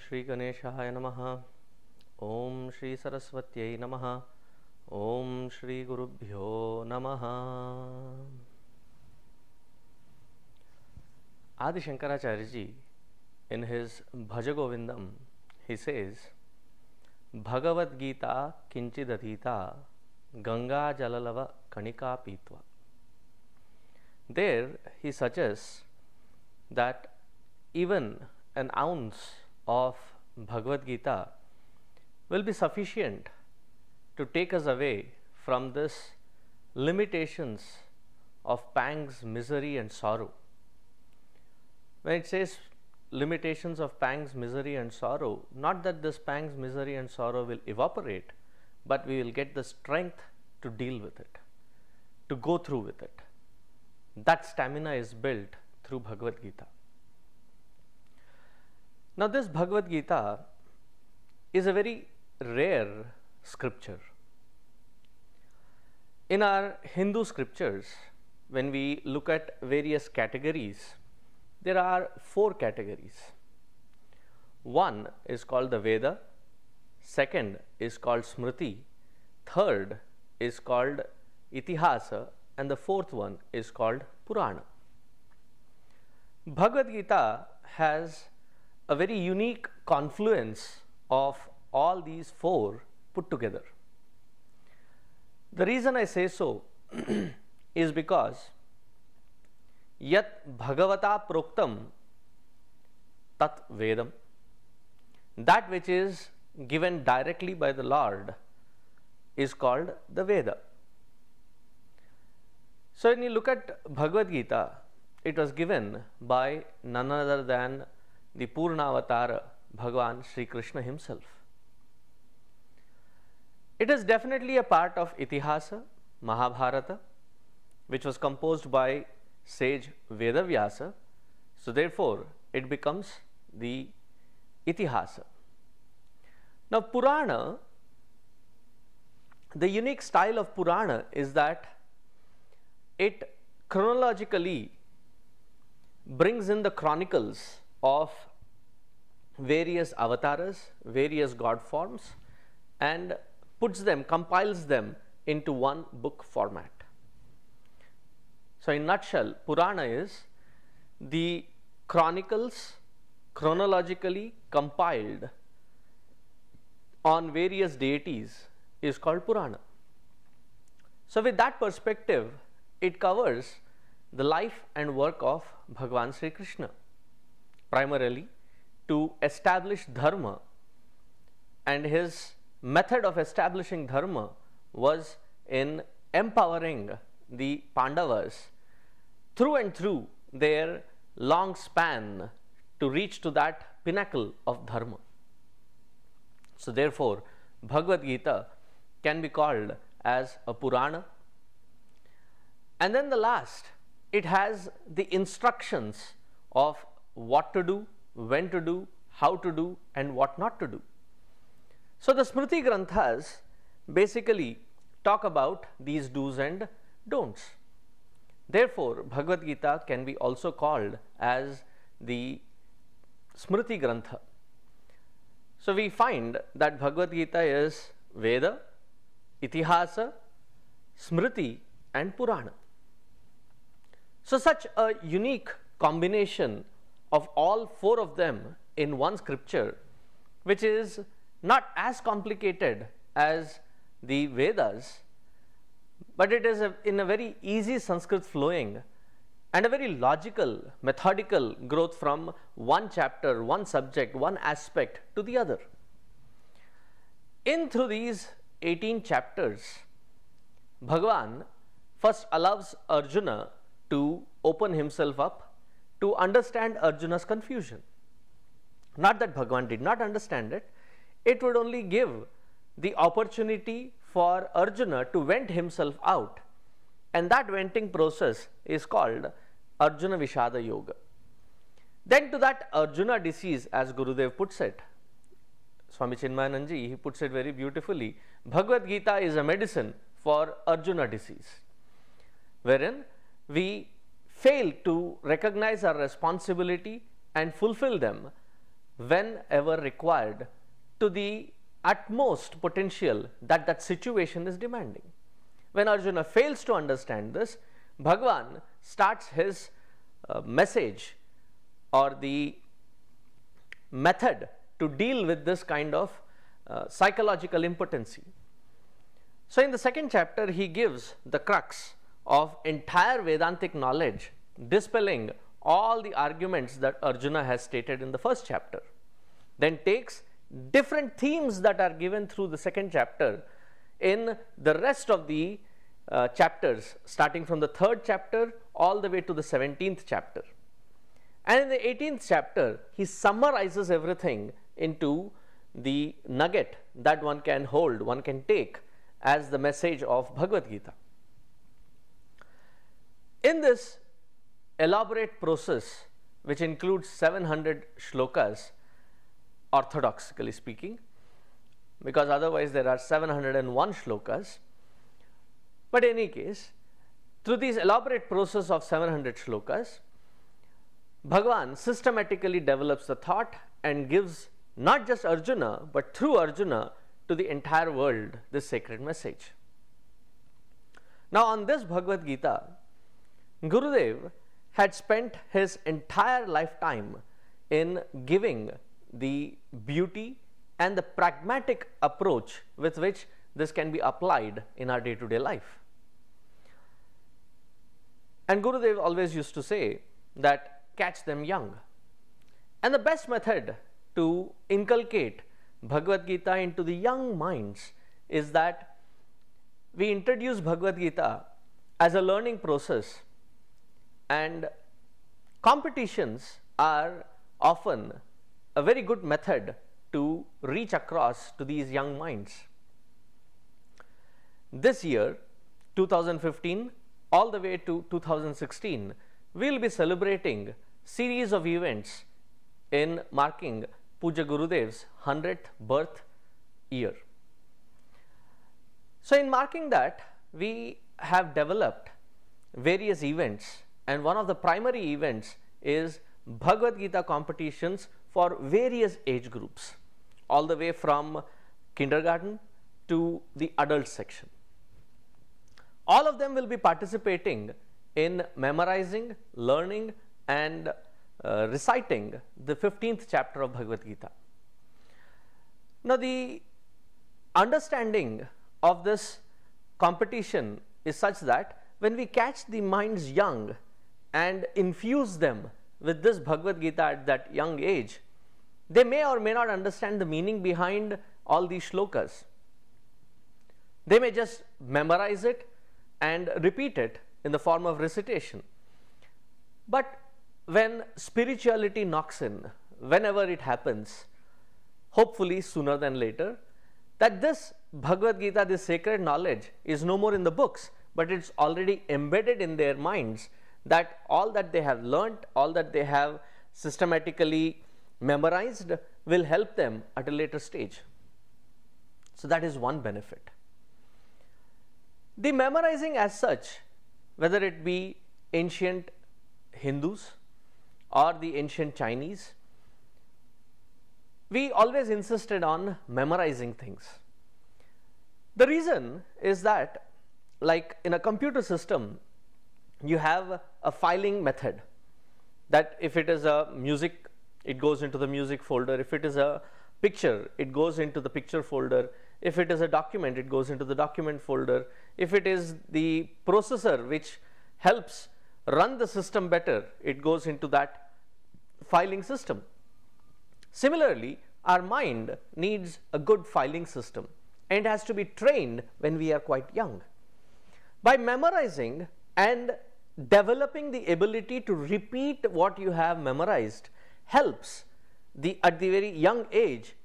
Shri Ganeshaya Namaha. Om Shri Saraswatyai Namaha. Om Shri Gurubhyo Namaha. Adi Shankaracharya ji, in his Bhaja Govindam, he says, Bhagavad Gita Kinchidadita Ganga Jalalava Kanika Pitva. There he suggests that even an ounce of Bhagavad Gita will be sufficient to take us away from this limitations of pangs, misery and sorrow. When it says limitations of pangs, misery and sorrow, not that this pangs, misery and sorrow will evaporate, but we will get the strength to deal with it, to go through with it. That stamina is built through Bhagavad Gita. Now this Bhagavad Gita is a very rare scripture. In our Hindu scriptures, when we look at various categories, there are 4 categories. One is called the Veda, second is called Smriti, third is called Itihasa, and the fourth one is called Purana. Bhagavad Gita has a very unique confluence of all these 4 put together. The reason I say so is because Yat Bhagavata Proktam Tat Vedam, that which is given directly by the Lord is called the Veda. So when you look at Bhagavad Gita, it was given by none other than the Purnavatara Bhagavan Sri Krishna himself. It is definitely a part of Itihasa, Mahabharata, which was composed by sage Vedavyasa. So therefore it becomes the Itihasa. Now Purana, the unique style of Purana is that it chronologically brings in the chronicles of various avatars, various god forms, and puts them, compiles them into one book format. So in nutshell, Purana is the chronicles chronologically compiled on various deities is called Purana. So with that perspective, it covers the life and work of Bhagavan Sri Krishna, primarily to establish dharma, and his method of establishing dharma was in empowering the Pandavas through and through their long span to reach to that pinnacle of dharma. So therefore Bhagavad Gita can be called as a Purana. And then the last, it has the instructions of what to do, when to do, how to do, and what not to do. So the Smriti Granthas basically talk about these do's and don'ts. Therefore Bhagavad Gita can be also called as the Smriti Grantha. So we find that Bhagavad Gita is Veda, Itihasa, Smriti and Purana. So such a unique combination of all 4 of them in one scripture, which is not as complicated as the Vedas, but it is in a very easy Sanskrit flowing and a very logical, methodical growth from one chapter, one subject, one aspect to the other. In through these 18 chapters, Bhagavan first allows Arjuna to open himself up to understand Arjuna's confusion. Not that Bhagavan did not understand it, it would only give the opportunity for Arjuna to vent himself out, and that venting process is called Arjuna Vishada Yoga. Then to that Arjuna disease, as Gurudev puts it, Swami Chinmaya ji, he puts it very beautifully, Bhagavad Gita is a medicine for Arjuna disease, wherein we fail to recognize our responsibility and fulfill them whenever required to the utmost potential that that situation is demanding. When Arjuna fails to understand this, Bhagwan starts his message or the method to deal with this kind of psychological impotency. So in the second chapter, he gives the crux of entire Vedantic knowledge, dispelling all the arguments that Arjuna has stated in the first chapter. Then takes different themes that are given through the second chapter in the rest of the chapters, starting from the third chapter all the way to the 17th chapter. And in the 18th chapter, he summarizes everything into the nugget that one can hold, one can take as the message of Bhagavad Gita. In this elaborate process, which includes 700 shlokas, orthodoxically speaking, because otherwise there are 701 shlokas, but in any case, through this elaborate process of 700 shlokas, Bhagavan systematically develops the thought and gives not just Arjuna, but through Arjuna to the entire world this sacred message. Now on this Bhagavad Gita, Gurudev had spent his entire lifetime in giving the beauty and the pragmatic approach with which this can be applied in our day-to-day life. And Gurudev always used to say that catch them young. And the best method to inculcate Bhagavad Gita into the young minds is that we introduce Bhagavad Gita as a learning process, and competitions are often a very good method to reach across to these young minds. This year, 2015, all the way to 2016, we will be celebrating series of events in marking Puja Gurudev's 100th birth year. So in marking that, we have developed various events, and one of the primary events is Bhagavad Gita competitions for various age groups, all the way from kindergarten to the adult section. All of them will be participating in memorizing, learning, and reciting the 15th chapter of Bhagavad Gita. Now, the understanding of this competition is such that when we catch the minds young and infuse them with this Bhagavad Gita at that young age, they may or may not understand the meaning behind all these shlokas. They may just memorize it and repeat it in the form of recitation. But when spirituality knocks in, whenever it happens, hopefully sooner than later, that this Bhagavad Gita, this sacred knowledge, is no more in the books, but it's already embedded in their minds, that all that they have learnt, all that they have systematically memorized will help them at a later stage. So that is one benefit. The memorizing as such, whether it be ancient Hindus or the ancient Chinese, we always insisted on memorizing things. The reason is that, like in a computer system, you have a filing method, that if it is a music, it goes into the music folder. If it is a picture, it goes into the picture folder. If it is a document, it goes into the document folder. If it is the processor which helps run the system better, it goes into that filing system. Similarly, our mind needs a good filing system, and it has to be trained when we are quite young. By memorizing and developing the ability to repeat what you have memorized helps at the very young age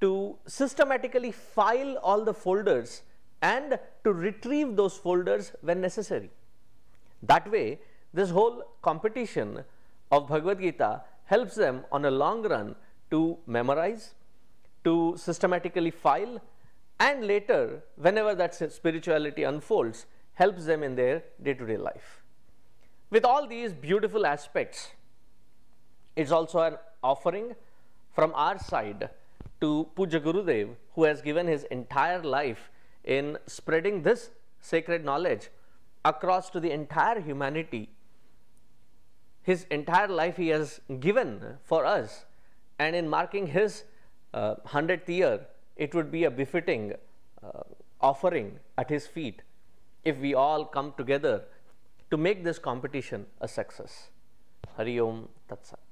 to systematically file all the folders and to retrieve those folders when necessary. That way, this whole competition of Bhagavad Gita helps them on a long run to memorize, to systematically file, and later, whenever that spirituality unfolds, helps them in their day-to-day life. With all these beautiful aspects, it's also an offering from our side to Puja Gurudev, who has given his entire life in spreading this sacred knowledge across to the entire humanity. His entire life he has given for us, and in marking his 100th year, it would be a befitting offering at his feet if we all come together to make this competition a success. Hari Om Tat Sat.